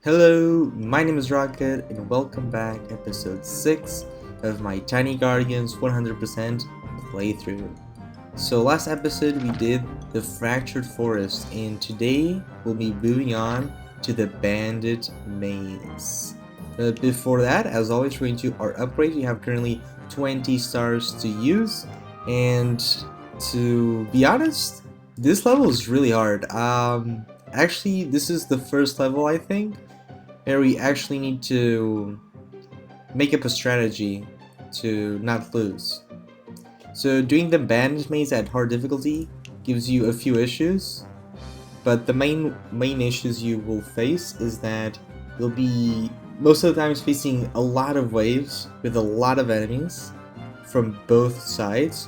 Hello, my name is Rocket, and welcome back episode 6 of my Tiny Guardians 100% playthrough. So last episode we did the Fractured Forest, and today we'll be moving on to the Bandit Maze. But before that, as always, we're going to our upgrades. We have currently 20 stars to use, and to be honest, this level is really hard. Actually, this is the first level, I think, where we actually need to make up a strategy to not lose. So doing the bandit maze at hard difficulty gives you a few issues, but the main issues you will face is that you'll be most of the times facing a lot of waves with a lot of enemies from both sides.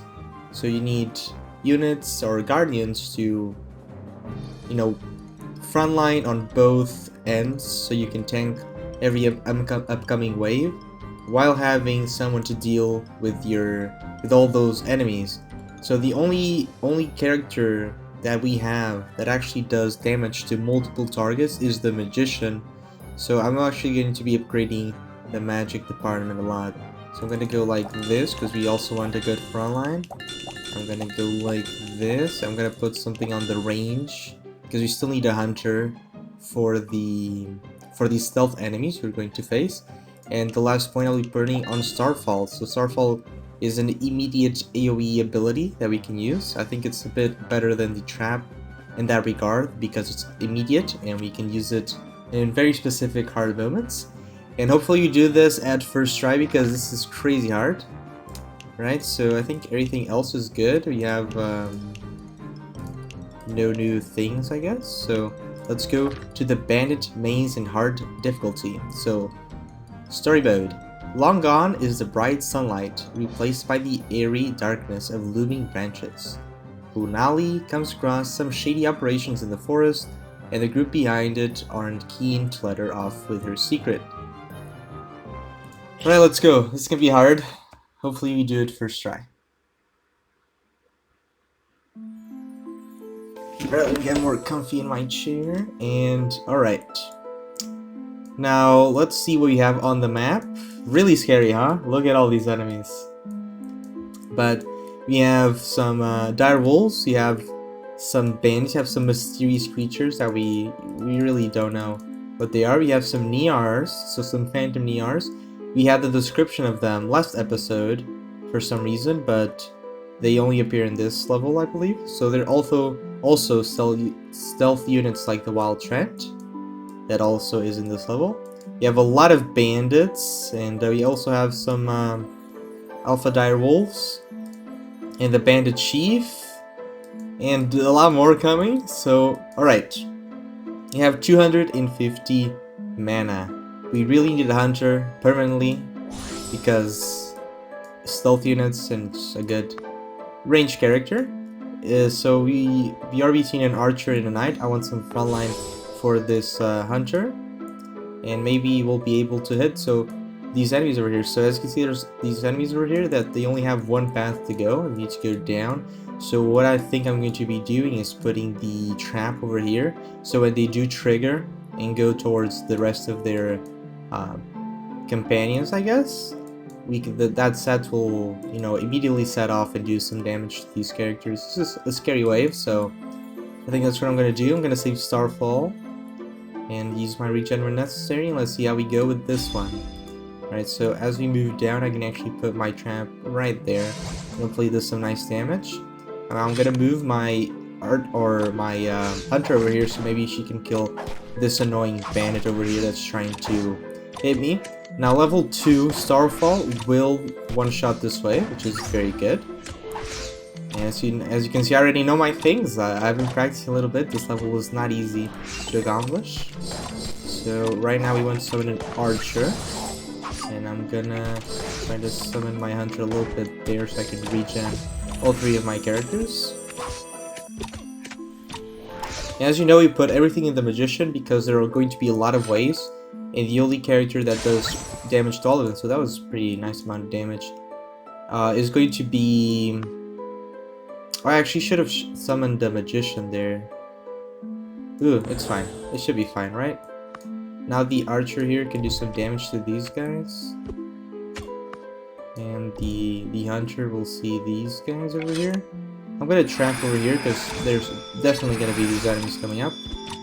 So you need units or guardians to, frontline on both ends so you can tank every upcoming wave while having someone to deal with all those enemies. So the only character that we have that actually does damage to multiple targets is the magician. So I'm actually going to be upgrading the magic department a lot. So I'm gonna go like this because we also want a good frontline. I'm gonna go like this. I'm gonna put something on the range because we still need a hunter for these stealth enemies we're going to face. And the last point I'll be putting on Starfall. So Starfall is an immediate AoE ability that we can use. I think it's a bit better than the trap in that regard because it's immediate and we can use it in very specific hard moments. And hopefully you do this at first try because this is crazy hard. Right, so I think everything else is good. We have no new things, I guess. So let's go to the Bandit Maze in hard difficulty. So story mode. Long gone is the bright sunlight, replaced by the airy darkness of looming branches. Lunali comes across some shady operations in the forest, and the group behind it aren't keen to let her off with her secret. Alright, let's go. This is gonna be hard. Hopefully we do it first try. Alright, let me get more comfy in my chair, and alright. Now, let's see what we have on the map. Really scary, huh? Look at all these enemies. But we have some dire wolves, we have some bandits, we have some mysterious creatures that we really don't know what they are. We have some Niars, so some phantom Niars. We had the description of them last episode for some reason, but they only appear in this level, I believe. So they're also stealth units like the Wild Trent. That also is in this level. We have a lot of bandits, and we also have some alpha dire wolves, and the bandit chief, and a lot more coming. So, alright. We have 250 mana. We really need a hunter permanently because stealth units and a good range character. So we are between an archer and a knight. I want some frontline for this hunter, and maybe we'll be able to hit. So these enemies over here, so as you can see, there's these enemies over here that they only have one path to go and need to go down. So what I think I'm going to be doing is putting the trap over here, so when they do trigger and go towards the rest of their companions, I guess that set will immediately set off and do some damage to these characters. It's just a scary wave, so I think that's what I'm gonna do. I'm gonna save Starfall and use my regen when necessary, and let's see how we go with this one. Alright, so as we move down, I can actually put my trap right there. Hopefully does some nice damage. I'm gonna move my hunter over here, so maybe she can kill this annoying bandit over here that's trying to hit me. Now level 2 Starfall will one-shot this way, which is very good. As you can see, I already know my things. I've been practicing a little bit. This level was not easy to accomplish. So right now we want to summon an archer, and I'm gonna try to summon my hunter a little bit there so I can regen all 3 of my characters. As you know, we put everything in the magician because there are going to be a lot of waves, and the only character that does damage to all of them, so that was a pretty nice amount of damage, is going to be... I actually should have summoned the magician there. Ooh, it's fine. It should be fine, right? Now the archer here can do some damage to these guys. And the hunter will see these guys over here. I'm gonna trap over here because there's definitely gonna be these enemies coming up.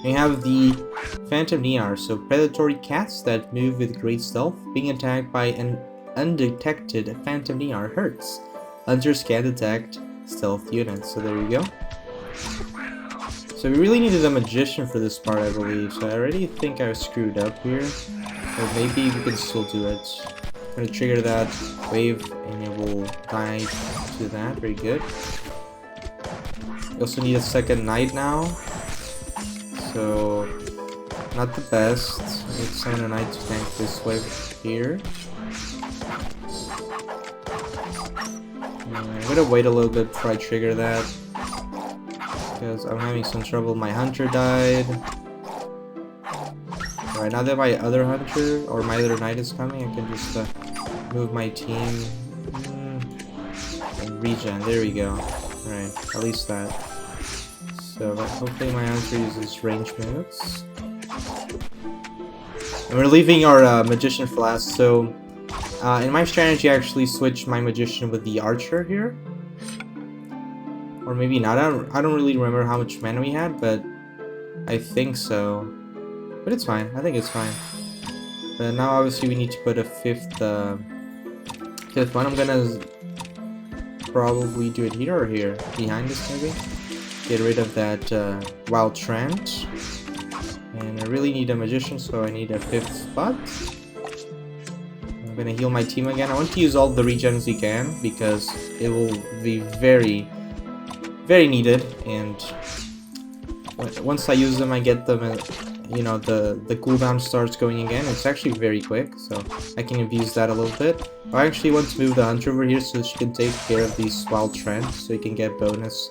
We have the Phantom Niar, so predatory cats that move with great stealth. Being attacked by an undetected Phantom Niar hurts. Hunters can't detect stealth units, so there you go. So we really needed a magician for this part, I believe, so I already think I screwed up here. But maybe we can still do it. I'm gonna trigger that wave and it will die to that, very good. We also need a second knight now. So, not the best. Let's send a knight to tank this wave here. I'm gonna wait a little bit before I trigger that, because I'm having some trouble. My hunter died. Alright, now that my other hunter, or my other knight is coming, I can just move my team and regen. There we go. Alright, at least that. So hopefully my hunter uses range moves. And we're leaving our magician for last. So in my strategy, I actually switched my magician with the archer here. Or maybe not. I don't really remember how much mana we had, but I think so. But it's fine. I think it's fine. But now obviously we need to put a fifth one. I'm gonna probably do it here or here. Behind this maybe. Get rid of that wild trend. And I really need a magician, so I need a fifth spot. I'm gonna heal my team again. I want to use all the regens we can, because it will be very, very needed. And once I use them, I get them, you know, the cooldown starts going again. It's actually very quick, so I can abuse that a little bit. I actually want to move the hunter over here so she can take care of these wild trends, so you can get bonus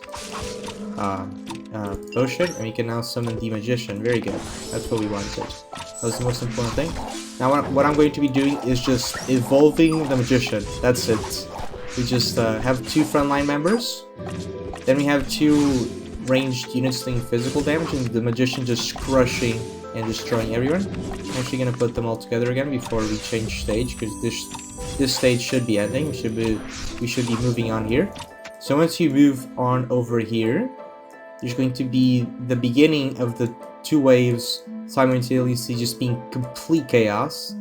potion, and we can now summon the magician. Very good. That's what we wanted. That was the most important thing. Now what I'm going to be doing is just evolving the magician. That's it. We just have 2 frontline members. Then we have 2 ranged units doing physical damage, and the magician just crushing and destroying everyone. I'm actually gonna put them all together again before we change stage, because this stage should be ending. We should be moving on here. So once you move on over here, there's going to be the beginning of the 2 waves simultaneously just being complete chaos,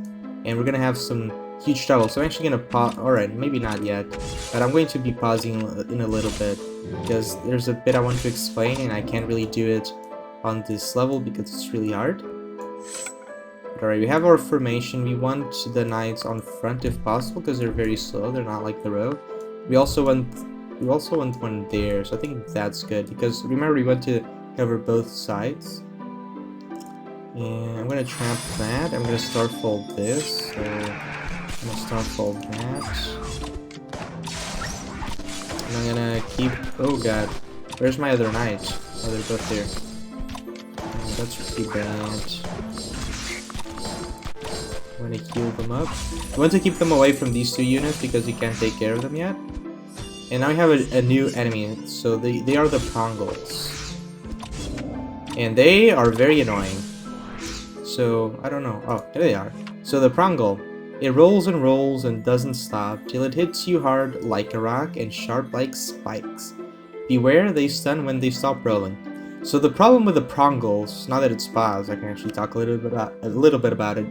and we're gonna have some huge trouble. So I'm actually gonna pause. Alright, maybe not yet, but I'm going to be pausing in a little bit, because there's a bit I want to explain and I can't really do it on this level because it's really hard. Alright, we have our formation. We want the knights on front if possible, because they're very slow. They're not like the rogue. We also want one there, so I think that's good, because remember we want to cover both sides. And I'm gonna trap that. I'm gonna starfold this. So I'm gonna starfold that. And I'm gonna keep. Oh god, where's my other knight? Oh, they're both there. Oh, that's pretty bad. I'm gonna heal them up. I want to keep them away from these 2 units because we can't take care of them yet. And now we have a new enemy, so they are the Prongols. And they are very annoying. So, I don't know. Oh, there they are. So the Prongol, it rolls and doesn't stop till it hits you hard like a rock and sharp like spikes. Beware, they stun when they stop rolling. So the problem with the Prongols, now that it's paused, I can actually talk a little bit about it,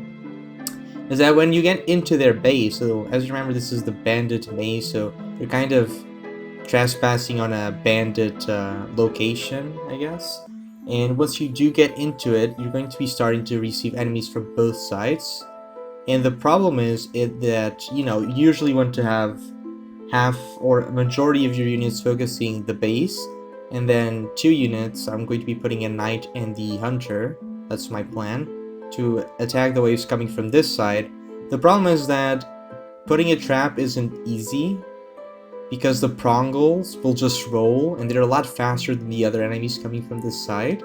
is that when you get into their base, so as you remember, this is the Bandit maze, so you're kind of trespassing on a bandit location, I guess. And once you do get into it, you're going to be starting to receive enemies from both sides. And the problem is that, you know, you usually want to have half or a majority of your units focusing the base, and then 2 units, I'm going to be putting a knight and the hunter, that's my plan, to attack the waves coming from this side. The problem is that putting a trap isn't easy, because the Prongols will just roll, and they're a lot faster than the other enemies coming from this side,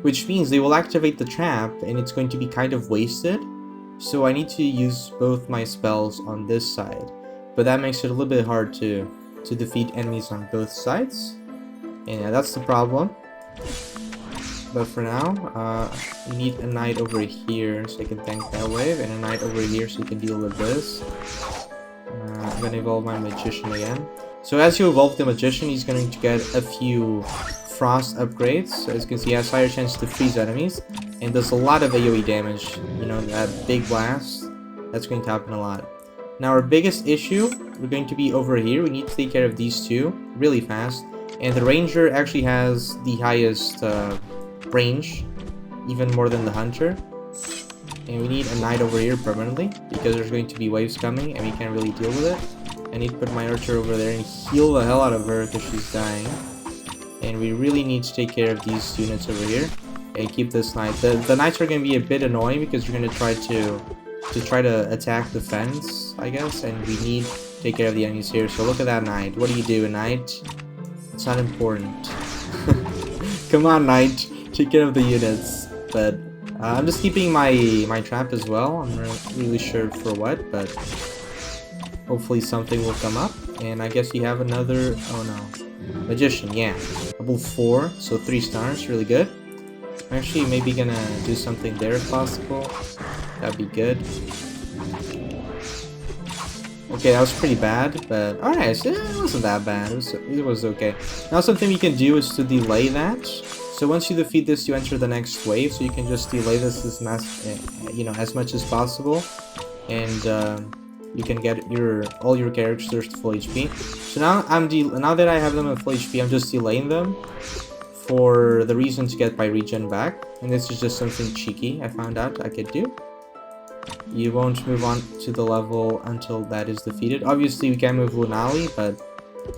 which means they will activate the trap, and it's going to be kind of wasted. So I need to use both my spells on this side, but that makes it a little bit hard to defeat enemies on both sides, and yeah, that's the problem. But for now, you need a knight over here so you can tank that wave, and a knight over here so you can deal with this. I'm gonna evolve my magician again. So as you evolve the magician, he's going to get a few frost upgrades. So as you can see, he has higher chance to freeze enemies, and does a lot of AoE damage. You know, that big blast, that's going to happen a lot. Now our biggest issue, we're going to be over here. We need to take care of these two really fast. And the ranger actually has the highest range, even more than the hunter. And we need a knight over here permanently, because there's going to be waves coming and we can't really deal with it. I need to put my archer over there and heal the hell out of her because she's dying. And we really need to take care of these units over here and keep this knight. The knights are going to be a bit annoying because you're going to try to attack the fence, I guess, and we need to take care of the enemies here. So look at that knight. What do you do, a knight? It's not important. Come on, knight, take care of the units. But I'm just keeping my trap as well. I'm not really sure for what, but hopefully something will come up. And I guess you have another, oh no, magician, yeah. Level 4, so 3 stars, really good. I'm actually maybe gonna do something there if possible. That'd be good. Okay, that was pretty bad, but alright, so it wasn't that bad. It was okay. Now something we can do is to delay that. So once you defeat this, you enter the next wave, so you can just delay this as much as possible, and you can get all your characters to full HP. So now that I have them at full HP, I'm just delaying them for the reason to get my regen back, and this is just something cheeky I found out I could do. You won't move on to the level until that is defeated. Obviously, we can move Lunali, but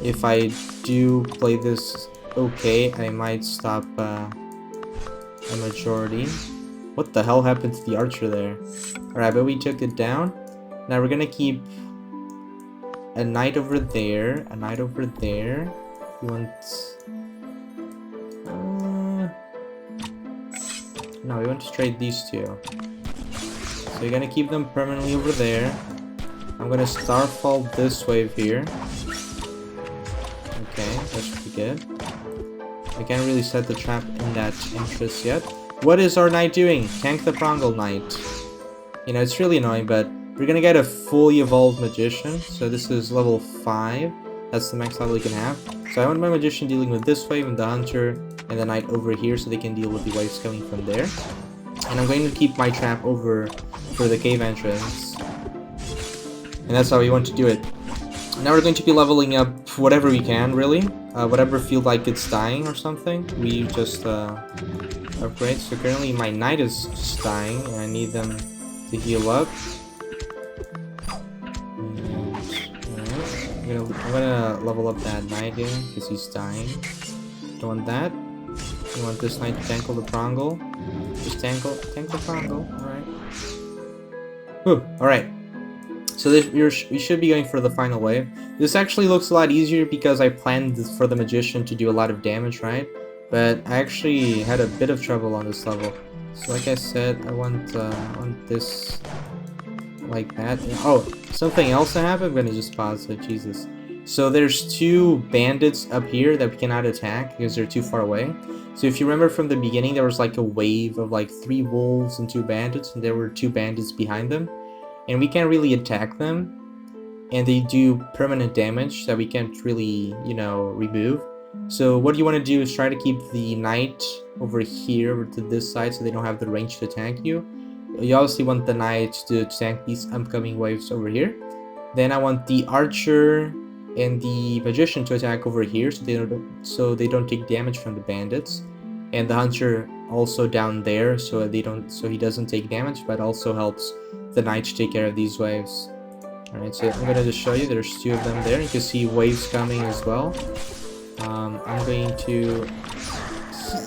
if I do play this okay, I might stop a majority. What the hell happened to the archer there? Alright, but we took it down. Now we're gonna keep a knight over there, a knight over there. We want... no, we want to trade these two. So we're gonna keep them permanently over there. I'm gonna starfall this wave here. Okay, that's pretty good. I can't really set the trap in that interest yet. What is our knight doing? Tank the Prongle Knight. You know, it's really annoying, but we're gonna get a fully evolved magician. So this is level 5. That's the max level you can have. So I want my magician dealing with this wave and the hunter and the knight over here so they can deal with the waves coming from there. And I'm going to keep my trap over for the cave entrance. And that's how we want to do it. Now we're going to be leveling up whatever we can, really. Whatever feels like it's dying or something, we just upgrade. So currently my knight is just dying, and I need them to heal up. And, I'm gonna level up that knight again, because he's dying. Don't want that. You want this knight to tackle the Prongle. Just tank the Prongle, alright. Whew, alright. So we should be going for the final wave. This actually looks a lot easier because I planned this for the magician to do a lot of damage, right? But I actually had a bit of trouble on this level. So like I said, I want this like that. Oh, something else that happened? I'm gonna just pause it, Jesus. So there's 2 bandits up here that we cannot attack because they're too far away. So if you remember from the beginning, there was like a wave of like 3 wolves and 2 bandits, and there were 2 bandits behind them. And we can't really attack them, and they do permanent damage that we can't really, you know, remove. So what you want to do is try to keep the knight over here over to this side so they don't have the range to attack you. You obviously want the knight to tank these upcoming waves over here. Then I want the archer and the magician to attack over here so they don't take damage from the bandits, and the hunter also down there so he doesn't take damage, but also helps the knight to take care of these waves. Alright, so I'm gonna just show you, there's 2 of them there. You can see waves coming as well. I'm going to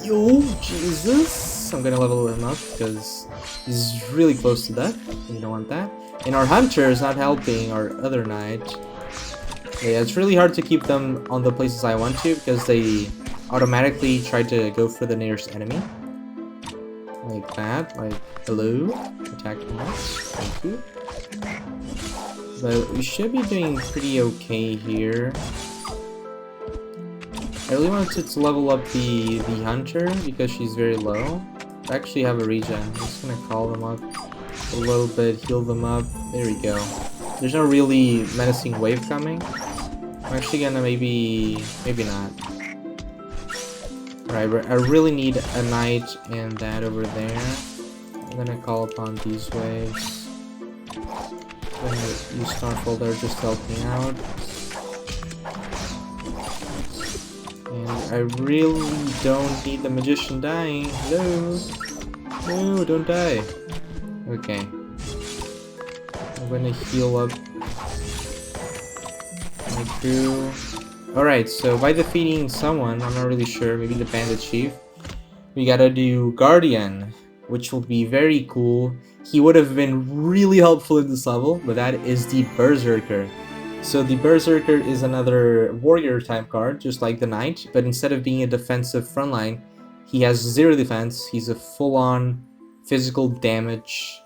heal, Jesus. I'm gonna level him up because he's really close to death. We don't want that. And our hunter is not helping our other knight. Yeah, it's really hard to keep them on the places I want to because they automatically try to go for the nearest enemy. Like that, like, hello, attack us, thank you. But we should be doing pretty okay here. I really wanted to level up the hunter because she's very low. I actually have a regen. I'm just gonna call them up a little bit, heal them up. There we go. There's no really menacing wave coming. I'm actually gonna maybe not. Alright, I really need a knight and that over there. I'm gonna call upon these waves. I'm gonna use Starfall there just to help me out. And I really don't need the magician dying. No! No, don't die. Okay. I'm gonna heal up my crew. Alright, so by defeating someone, I'm not really sure, maybe the Bandit Chief, we gotta do Guardian, which will be very cool. He would have been really helpful in this level, but that is the Berserker. So the Berserker is another warrior type card, just like the Knight, but instead of being a defensive frontline, he has 0 defense. He's a full-on physical damage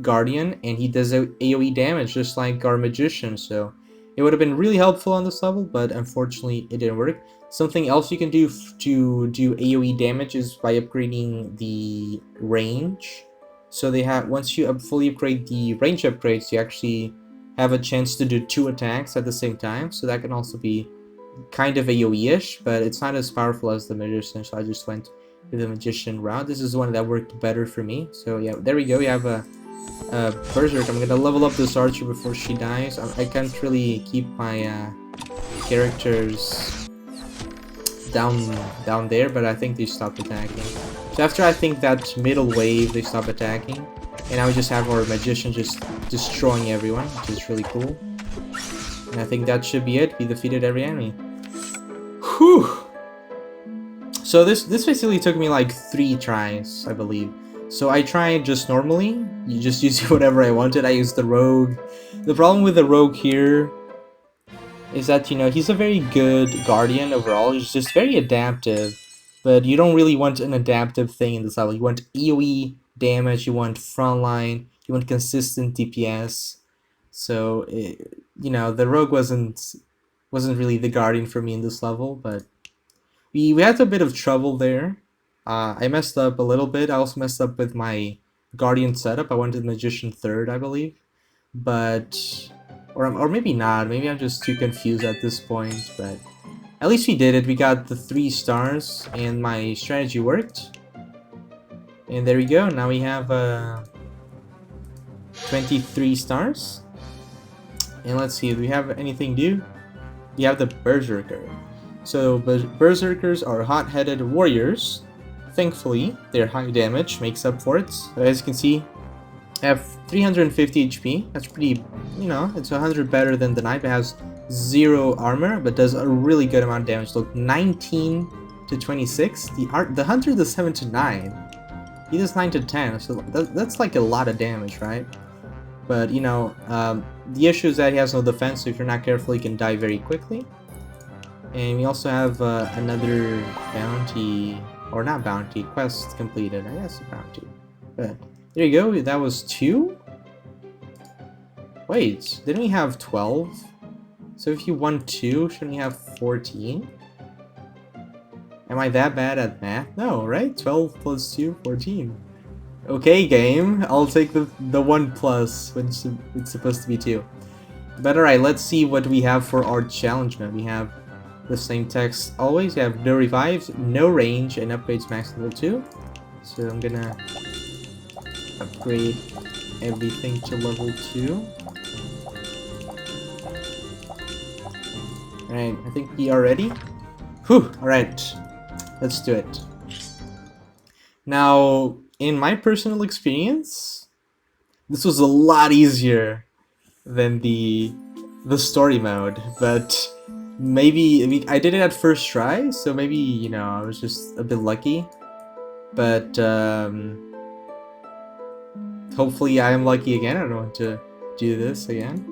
Guardian, and he does AoE damage just like our Magician, so it would have been really helpful on this level, but unfortunately it didn't work. Something else you can do to do AoE damage is by upgrading the range. So they have, once you fully upgrade the range upgrades, you actually have a chance to do 2 attacks at the same time, so that can also be kind of AoE-ish, but it's not as powerful as the Magician, so I just went with the Magician route. This is one that worked better for me, so yeah, there we go. We have a Berserk. I'm gonna level up this archer before she dies. I can't really keep my characters down there, but I think they stopped attacking. So after I think that middle wave, they stop attacking. And now we just have our Magician just destroying everyone, which is really cool. And I think that should be it. We defeated every enemy. Whew! So this basically took me like 3 tries, I believe. So I tried just normally. You just use whatever I wanted. I used the Rogue. The problem with the Rogue here is that, you know, he's a very good Guardian overall. He's just very adaptive. But you don't really want an adaptive thing in this level. You want AoE damage, you want frontline, you want consistent DPS. So you know, the Rogue wasn't really the Guardian for me in this level, but we had a bit of trouble there. I messed up a little bit. I also messed up with my Guardian setup. I wanted Magician 3rd, I believe, but or maybe not. Maybe I'm just too confused at this point. But at least we did it. We got the 3 stars, and my strategy worked. And there we go. Now we have 23 stars. And let's see, do we have anything new? We have the Berserker. So Berserkers are hot-headed warriors. Thankfully, their high damage makes up for it. So as you can see, I have 350 HP. That's pretty, you know, it's 100 better than the Knight. It has 0 armor, but does a really good amount of damage. Look, 19 to 26. The Hunter does 7 to 9. He does 9 to 10, so that's like a lot of damage, right? But, you know, the issue is that he has no defense, so if you're not careful, he can die very quickly. And we also have another bounty, or not bounty, quest completed. I guess a bounty. But there you go, that was 2? Wait, didn't we have 12? So if you won 2, shouldn't you have 14? Am I that bad at math? No, right? 12 plus 2, 14. Okay, game. I'll take the 1 plus when it's supposed to be 2. But alright, let's see what we have for our challenge mode. We have the same text always. We have no revives, no range, and upgrades max level 2. So I'm gonna upgrade everything to level 2. Alright, I think we are ready. Whew, alright. Let's do it. Now, in my personal experience, this was a lot easier than the story mode, but maybe I did it at first try, so maybe, you know, I was just a bit lucky. But hopefully I am lucky again. I don't want to do this again.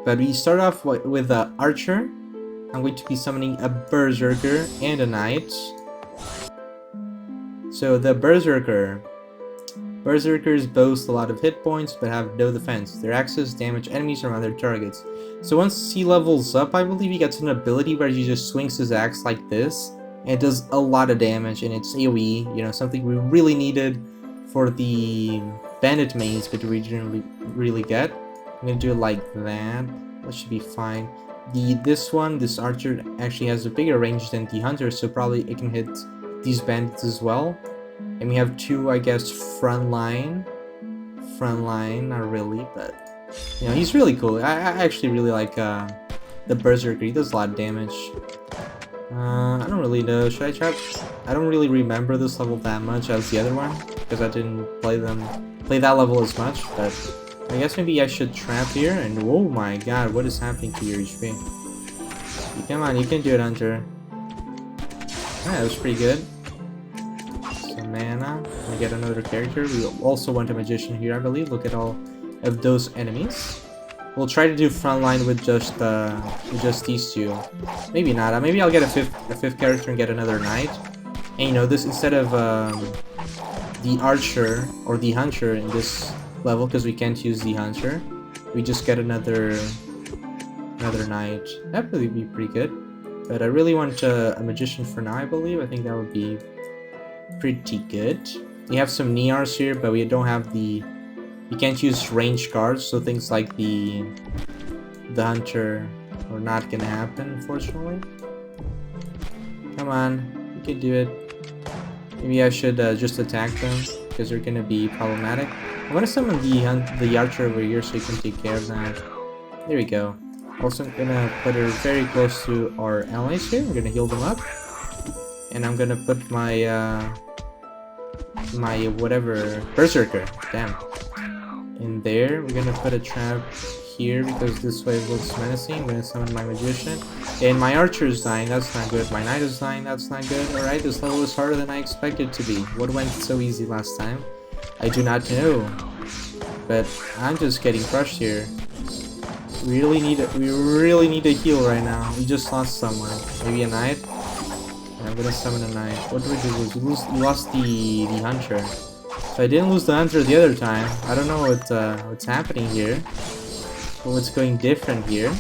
But we start off with the Archer. I'm going to be summoning a Berserker and a Knight. So the Berserker, Berserkers boast a lot of hit points but have no defense. Their axes damage enemies around their targets. So once he levels up, I believe he gets an ability where he just swings his axe like this, and it does a lot of damage, and it's AoE, you know, something we really needed for the Bandit mains, but we didn't really get. I'm gonna do it like that. That should be fine. This archer actually has a bigger range than the hunter, so probably it can hit these bandits as well. And we have two, I guess, frontline, not really, but you know, he's really cool. I actually really like the Berserker. He does a lot of damage. I don't really know. Should I trap? I don't really remember this level that much as the other one because I didn't play that level as much. But I guess maybe I should trap here. And oh my god, what is happening to your HP? Come on, you can do it, Hunter. Yeah, that was pretty good. Some mana. I get another character. We also want a magician here, I believe. Look at all of those enemies. We'll try to do frontline with just these two. Maybe not. Maybe I'll get a fifth character and get another knight. And you know, this instead of the archer or the hunter in this level, because we can't use the hunter, we just get another knight. That would be pretty good. But I really want a magician for now, I believe. I think that would be pretty good. We have some Niars here, but we don't have the... We can't use range cards, so things like the hunter are not gonna happen, unfortunately. Come on, you can do it. Maybe I should just attack them, because they're gonna be problematic. I'm gonna summon the archer over here so you can take care of that. There we go. Also, I'm gonna put her very close to our allies here. I'm gonna heal them up. And I'm gonna put my my whatever Berserker, damn, in there. We're gonna put a trap here because this way it looks menacing. I'm gonna summon my magician, and my archer is dying. That's not good. My knight is dying. That's not good. All right, this level is harder than I expected to be. What went so easy last time? I do not know, but I'm just getting crushed here. We really need a heal right now. We just lost someone. Maybe a knight. I'm gonna summon a knight. What did we lose? We lost the hunter. So I didn't lose the hunter the other time. I don't know what's happening here. Or what's going different here.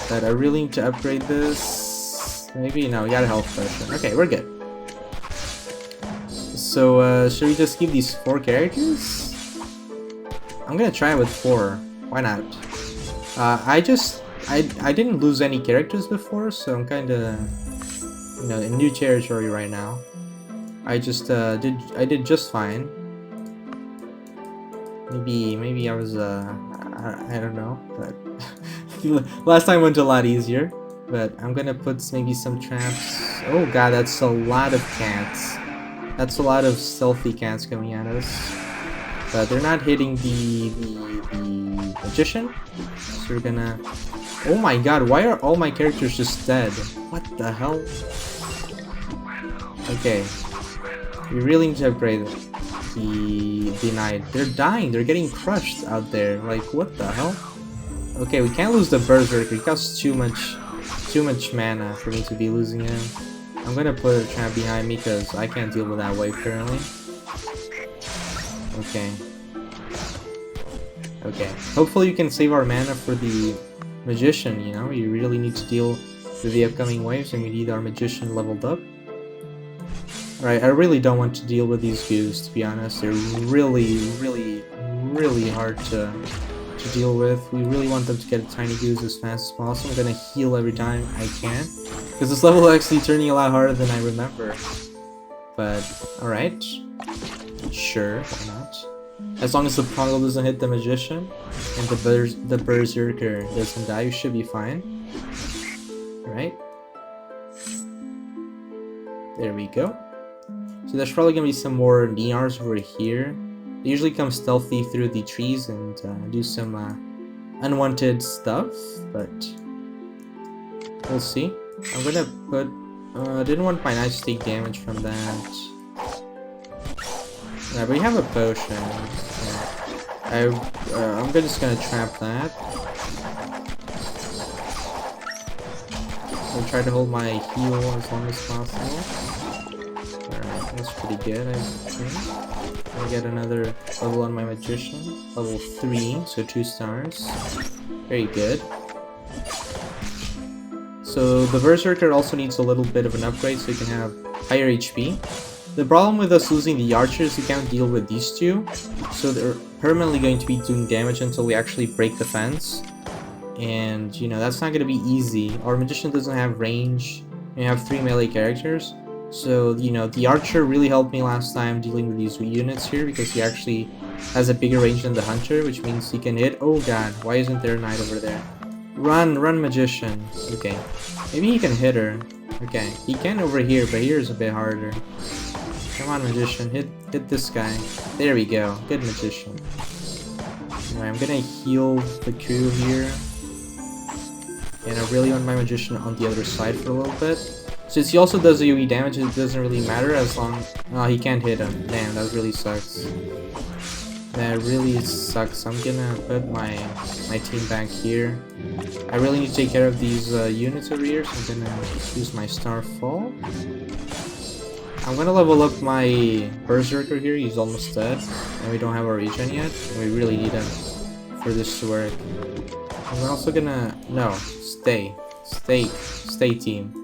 But I really need to upgrade this. Maybe no, we got a health potion. Okay, we're good. So should we just keep these 4 characters? I'm gonna try with 4. Why not? I didn't lose any characters before, so I'm kind of, you know, in new territory right now. I did just fine. Maybe I was I don't know, but last time went a lot easier. But I'm gonna put maybe some traps. Oh god, that's a lot of cats. That's a lot of stealthy cats coming at us. But they're not hitting the magician. So we're gonna... Oh my god, why are all my characters just dead? What the hell? Okay. We really need to upgrade the knight. They're dying, they're getting crushed out there. Like, what the hell? Okay, we can't lose the berserker. He costs too much mana for me to be losing him. I'm gonna put a trap behind me because I can't deal with that wave currently. Okay. Okay. Hopefully you can save our mana for the magician, you know? We really need to deal with the upcoming waves and we need our magician leveled up. Alright, I really don't want to deal with these goos, to be honest. They're really hard to deal with. We really want them to get tiny goos as fast as possible. I'm gonna heal every time I can. Because this level is actually turning a lot harder than I remember. But, alright. Sure, why not? As long as the Pongo doesn't hit the magician and the berserker doesn't die, you should be fine. Alright. There we go. So there's probably gonna be some more Niars over here. They usually come stealthy through the trees and do some unwanted stuff, but we'll see. I'm gonna put... I didn't want my knights to take damage from that. Yeah, but we have a potion. I'm just gonna trap that. I'll try to hold my heal as long as possible. Alright, That's pretty good, I think. I get another level on my magician. Level 3, so 2 stars. Very good. So the Berserker also needs a little bit of an upgrade so you can have higher HP. The problem with us losing the archer is we can't deal with these two, so they're permanently going to be doing damage until we actually break the fence. And, you know, that's not going to be easy. Our magician doesn't have range. We have 3 melee characters. So, you know, the archer really helped me last time dealing with these units here because he actually has a bigger range than the hunter, which means he can hit. Oh god, why isn't there a knight over there? Run, run magician. Okay, maybe he can hit her. Okay, he can over here, but here is a bit harder. Come on magician, hit this guy. There we go, good magician. Alright, I'm gonna heal the crew here. And I really want my magician on the other side for a little bit. Since he also does AoE damage, it doesn't really matter as long... Oh, he can't hit him. Damn, that really sucks. That really sucks. I'm gonna put my team back here. I really need to take care of these units over here, so I'm gonna use my Starfall. I'm gonna level up my Berserker here. He's almost dead. And we don't have our regen yet. And we really need him for this to work. I'm also gonna... No, stay team.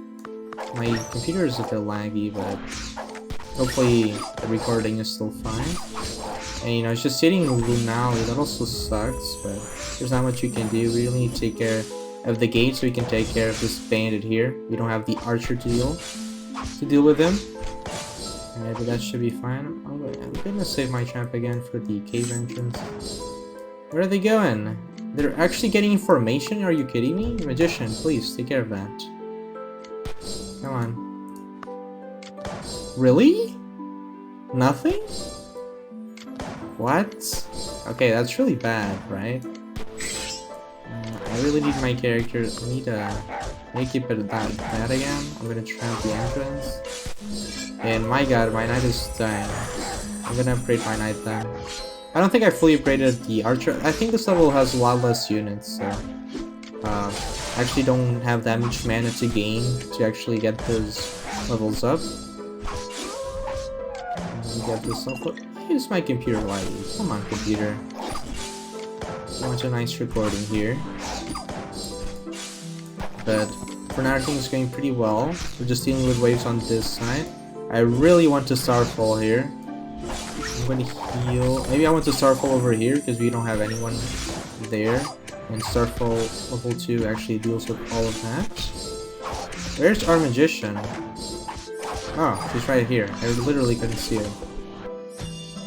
My computer is a bit laggy, but hopefully the recording is still fine. And you know, it's just sitting Lunali, that also sucks, but there's not much you can do. We really need to take care of the gate so we can take care of this bandit here. We don't have the archer to deal with him. Alright, but that should be fine. I'm gonna save my trap again for the cave entrance. Where are they going? They're actually getting information? Are you kidding me? Magician, please, take care of that. Come on. Really? Nothing? What? Okay, that's really bad, right? I really need my character. I need to keep it that again. I'm gonna trap the entrance. And my god, my knight is dying. I'm gonna upgrade my knight then. I don't think I fully upgraded the archer. I think this level has a lot less units, so... I actually don't have that much mana to gain to actually get those levels up. Get this up. Here's my computer lighting. Come on, computer. I want a nice recording here. But for now, everything's going pretty well. We're just dealing with waves on this side. I really want to Starfall here. I'm going to heal. Maybe I want to Starfall over here because we don't have anyone there. And Starfall level 2 actually deals with all of that. Where's our magician? Oh, she's right here. I literally couldn't see her.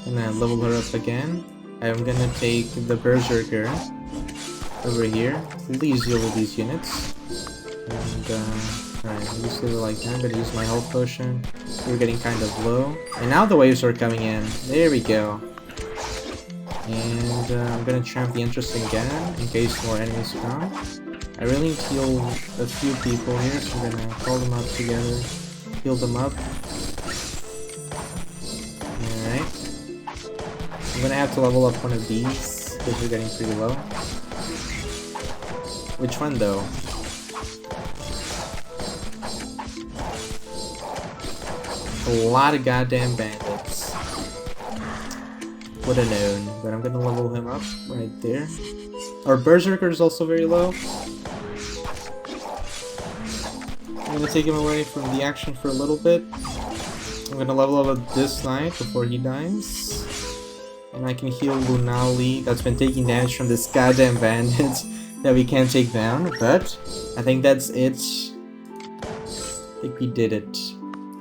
I'm gonna level her up again. I'm gonna take the Berserker over here. Please deal with these units. And, alright, I'll just leave it like that. I'm gonna use my health potion. We're getting kind of low. And now the waves are coming in. There we go. And I'm gonna trap the entrance again in case more enemies come. I really need to heal a few people here, so I'm gonna call them up together, heal them up. Alright. I'm gonna have to level up one of these because we're getting pretty low. Which one though? A lot of goddamn bandits. Would have known, but I'm gonna level him up right there. Our Berserker is also very low. I'm gonna take him away from the action for a little bit. I'm gonna level up this knight before he dies. And I can heal Lunali that's been taking damage from this goddamn bandit that we can't take down, but I think that's it. I think we did it.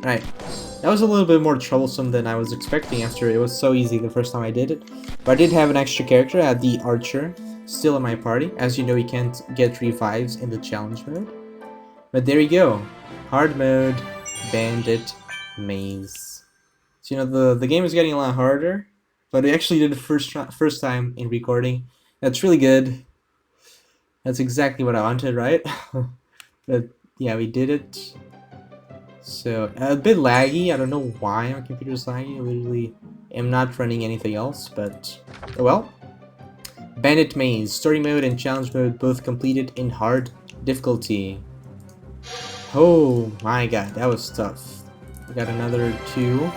Alright. That was a little bit more troublesome than I was expecting after it was so easy the first time I did it. But I did have an extra character. I had the archer still in my party. As you know, he can't get revives in the challenge mode. But there you go. Hard mode, bandit, maze. So, you know, the game is getting a lot harder. But I actually did it first time in recording. That's really good. That's exactly what I wanted, right? But yeah, we did it. So, a bit laggy. I don't know why my computer's laggy. I literally am not running anything else, but oh well. Bandit Maze, story mode and challenge mode both completed in hard difficulty. Oh my god, that was tough. We got another 2.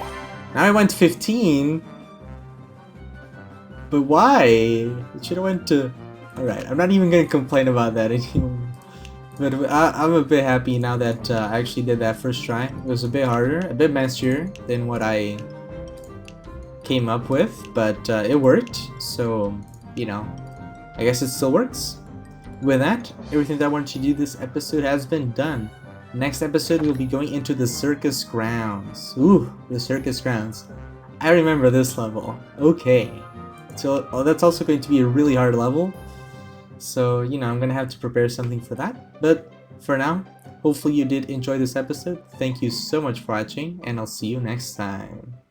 Now I went to 15. But why? It should have went to... Alright, I'm not even gonna complain about that anymore. But I'm a bit happy now that I actually did that first try. It was a bit harder, a bit messier than what I came up with, but it worked. So, you know, I guess it still works. With that, everything that I wanted to do this episode has been done. Next episode, we'll be going into the circus grounds. Ooh, the circus grounds. I remember this level. Okay. So that's also going to be a really hard level. So, you know, I'm gonna have to prepare something for that. But for now, hopefully you did enjoy this episode. Thank you so much for watching, and I'll see you next time.